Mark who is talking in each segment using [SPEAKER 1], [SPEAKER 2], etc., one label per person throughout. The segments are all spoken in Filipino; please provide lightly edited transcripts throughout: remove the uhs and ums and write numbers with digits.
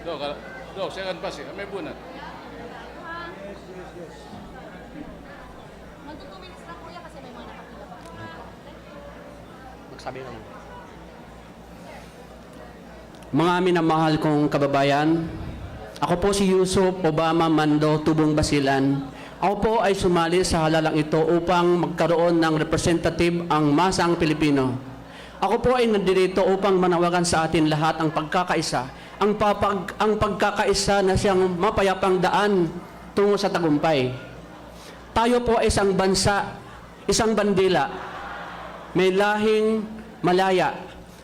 [SPEAKER 1] Siya kan pasi. May bunat.
[SPEAKER 2] Mag 2 minutes lang kuya kasi may mga nakapila pa.
[SPEAKER 3] Magsabi naman.
[SPEAKER 4] Mga minamahal kong kababayan, ako po si Yusuf Obama Mando, Tubong Basilan. Ako po ay sumali sa halalang ito upang magkaroon ng representative ang masang Pilipino. Ako po ay nandirito upang manawagan sa atin lahat ang pagkakaisa, ang pagkakaisa na siyang mapayapang daan tungo sa tagumpay. Tayo po ay isang bansa, isang bandila, may lahing malaya.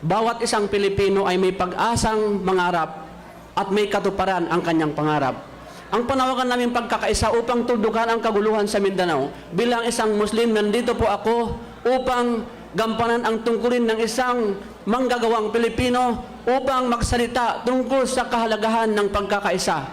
[SPEAKER 4] Bawat isang Pilipino ay may pag-asang mangarap at may katuparan ang kanyang pangarap. Ang panawagan namin pagkakaisa upang tudukan ang kaguluhan sa Mindanao. Bilang isang Muslim, nandito po ako upang gampanan ang tungkulin ng isang manggagawang Pilipino upang magsalita tungkol sa kahalagahan ng pagkakaisa.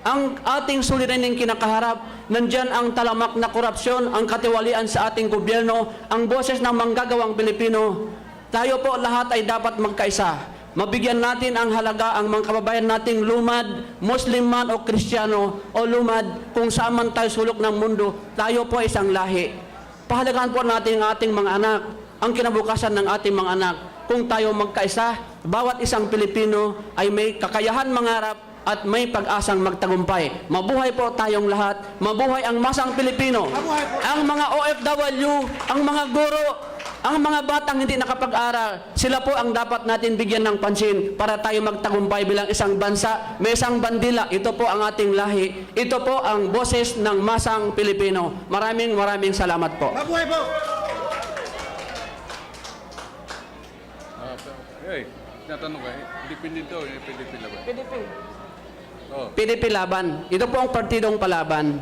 [SPEAKER 4] Ang ating suliraning kinakaharap, nandyan ang talamak na korupsyon, ang katiwalian sa ating gobyerno, ang boses ng manggagawang Pilipino. Tayo po lahat ay dapat magkaisa. Mabigyan natin ang halaga ang mga kababayan nating lumad, Muslim man o Kristiyano o lumad, kung saan man tayo sulok ng mundo, tayo po ay isang lahi. Pahalagaan po natin ang ating mga anak, ang kinabukasan ng ating mga anak. Kung tayo magkaisa, bawat isang Pilipino ay may kakayahan mangarap at may pag-asang magtagumpay. Mabuhay po tayong lahat. Mabuhay ang masang Pilipino. Ang mga OFW, ang mga guro, ang mga batang hindi nakapag-aral, sila po ang dapat natin bigyan ng pansin para tayo magtagumpay bilang isang bansa, may isang bandila. Ito po ang ating lahi. Ito po ang boses ng masang Pilipino. Maraming salamat po.
[SPEAKER 5] Mabuhay po!
[SPEAKER 1] Natanong ka, independent daw, PDP laban.
[SPEAKER 4] PDP Laban. Ito po ang partidong palaban.